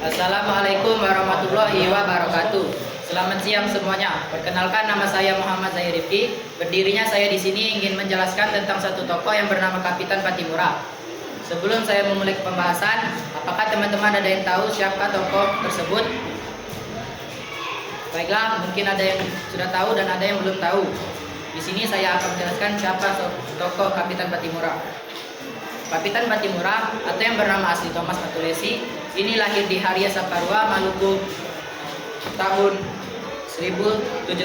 Assalamualaikum warahmatullahi wabarakatuh. Selamat siang semuanya. Perkenalkan, nama saya Muhammad Zahir Rifki. Berdirinya saya di sini ingin menjelaskan tentang satu tokoh yang bernama Kapitan Pattimura. Sebelum saya memulai pembahasan, apakah teman-teman ada yang tahu siapa tokoh tersebut? Baiklah, mungkin ada yang sudah tahu dan ada yang belum tahu. Di sini saya akan menjelaskan siapa tokoh Kapitan Pattimura. Kapitan Pattimura atau yang bernama asli Thomas Matulesi ini lahir di Haria Saparua, Maluku tahun 1783.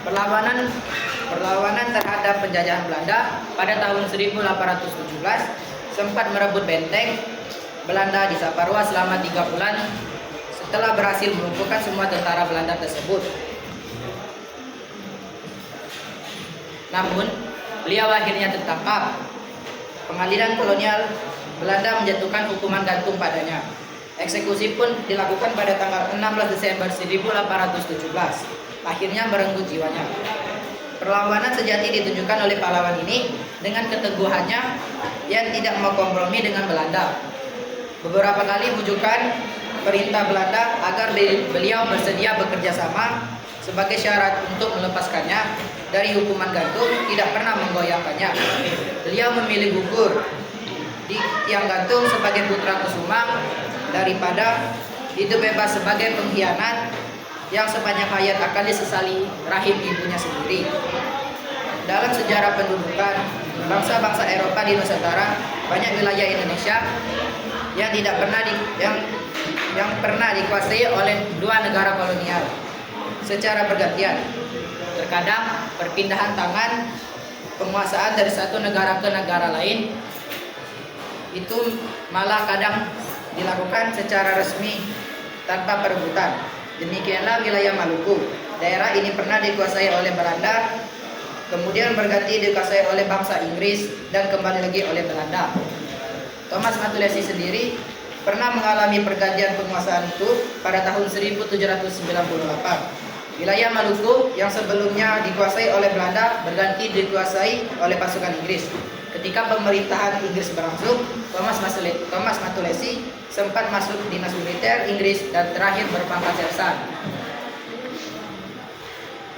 Perlawanan terhadap penjajahan Belanda pada tahun 1817 sempat merebut benteng Belanda di Saparua selama 3 bulan setelah berhasil melumpuhkan semua tentara Belanda tersebut. Namun, beliau akhirnya tertangkap. Pengadilan kolonial Belanda menjatuhkan hukuman gantung padanya. Eksekusi pun dilakukan pada tanggal 16 Desember 1817. Akhirnya merenggut jiwanya. Perlawanan sejati ditunjukkan oleh pahlawan ini dengan keteguhannya yang tidak mau kompromi dengan Belanda. Beberapa kali bujukan perintah Belanda agar beliau bersedia bekerja sama sebagai syarat untuk melepaskannya dari hukuman gantung tidak pernah menggoyahkannya. Beliau memilih gugur di tiang gantung sebagai putra Kusuma daripada hidup bebas sebagai pengkhianat yang sepanjang hayat akan disesali rahim ibunya sendiri. Dalam sejarah pendudukan bangsa-bangsa Eropa di Nusantara, banyak wilayah Indonesia yang tidak pernah yang pernah dikuasai oleh dua negara kolonial secara bergantian. Terkadang perpindahan tangan penguasaan dari satu negara ke negara lain itu malah kadang dilakukan secara resmi tanpa perebutan. Demikianlah wilayah Maluku. Daerah ini pernah dikuasai oleh Belanda, kemudian berganti dikuasai oleh bangsa Inggris dan kembali lagi oleh Belanda. Thomas Matulesi sendiri pernah mengalami pergantian penguasaan itu pada tahun 1798. Wilayah Maluku yang sebelumnya dikuasai oleh Belanda berganti dikuasai oleh pasukan Inggris. Ketika pemerintahan Inggris berlangsung, Thomas Matulesi sempat masuk dinas militer Inggris dan terakhir berpangkat sersan.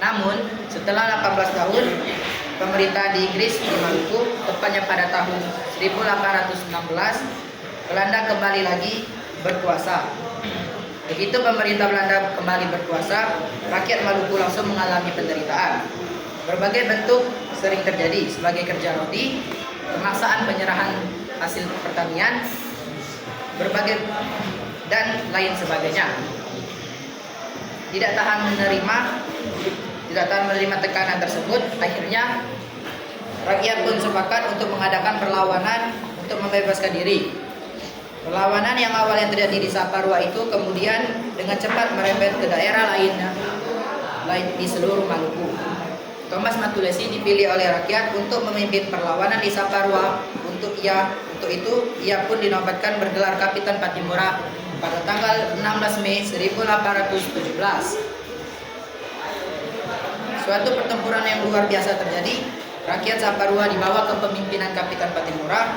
Namun, setelah 18 tahun pemerintahan di Inggris di Maluku, tepatnya pada tahun 1816, Belanda kembali lagi berkuasa. Begitu pemerintah Belanda kembali berkuasa, rakyat Maluku langsung mengalami penderitaan. Berbagai bentuk sering terjadi sebagai kerja rodi, pemaksaan penyerahan hasil pertanian, berbagai dan lain sebagainya. Tidak tahan menerima tekanan tersebut, akhirnya rakyat pun sepakat untuk mengadakan perlawanan untuk membebaskan diri. Perlawanan yang awalnya terjadi di Saparua itu kemudian dengan cepat merembet ke daerah lain di seluruh Maluku. Thomas Matulesi dipilih oleh rakyat untuk memimpin perlawanan di Saparua. Untuk itu ia pun dinobatkan bergelar Kapitan Pattimura pada tanggal 16 Mei 1817. Suatu pertempuran yang luar biasa terjadi. Rakyat Saparua di bawah kepemimpinan Kapitan Pattimura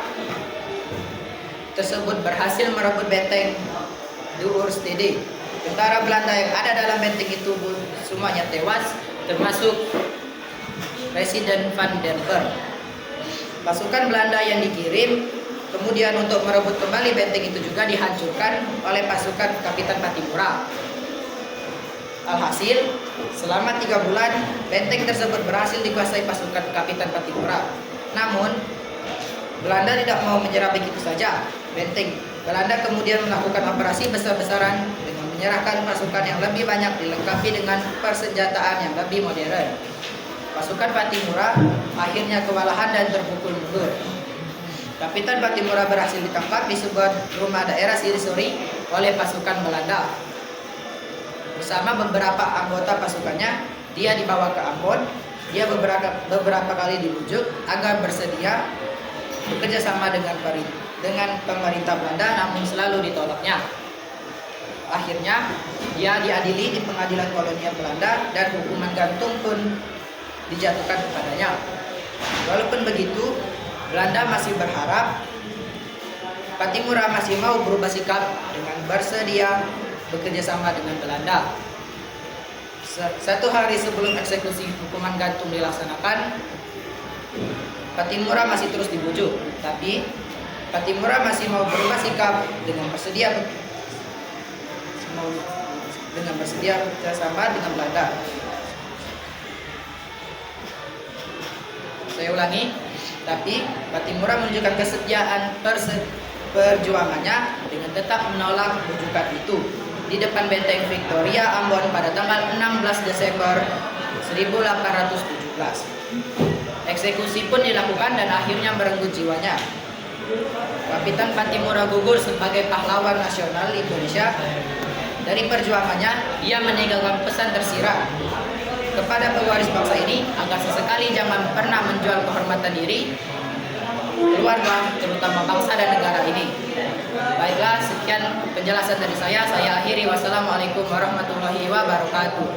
tersebut berhasil merebut benteng Duurstede. Tentara Belanda yang ada dalam benteng itu semuanya tewas, termasuk Presiden Van der Berg. Pasukan Belanda yang dikirim kemudian untuk merebut kembali benteng itu juga dihancurkan oleh pasukan Kapitan Pattimura. Alhasil, selama 3 bulan benteng tersebut berhasil dikuasai pasukan Kapitan Pattimura. Namun, Belanda tidak mau menyerah begitu saja benteng. Belanda kemudian melakukan operasi besar-besaran dengan menyerahkan pasukan yang lebih banyak dilengkapi dengan persenjataan yang lebih modern. Pasukan Pattimura akhirnya kewalahan dan terpukul mundur. Kapitan Pattimura berhasil ditangkap di sebuah rumah daerah Sirisuri oleh pasukan Belanda. Bersama beberapa anggota pasukannya, dia dibawa ke Ambon. Dia beberapa kali dibujuk agar bersedia bekerja sama dengan pemerintah Belanda, namun selalu ditolaknya. Akhirnya dia diadili di pengadilan kolonial Belanda dan hukuman gantung pun dijatuhkan kepadanya. Walaupun begitu, Belanda masih berharap Pattimura masih mau berubah sikap dengan bersedia bekerja sama dengan Belanda. Satu hari sebelum eksekusi hukuman gantung dilaksanakan, Pattimura masih terus dibujuk, tapi Pattimura masih mau berubah sikap dengan bersedia bekerja sama dengan Belanda. Saya ulangi, tapi Pattimura menunjukkan kesetiaan perjuangannya dengan tetap menolak bujukan itu di depan benteng Victoria, Ambon pada tanggal 16 Desember 1817. Eksekusi pun dilakukan dan akhirnya merenggut jiwanya. Kapitan Pattimura gugur sebagai pahlawan nasional Indonesia. Dari perjuangannya, ia meninggalkan pesan tersirat kepada pewaris bangsa ini agar sesekali jangan pernah menjual kehormatan diri, keluarga, terutama bangsa dan negara ini. Baiklah, sekian penjelasan dari saya. Saya akhiri. Wassalamualaikum warahmatullahi wabarakatuh.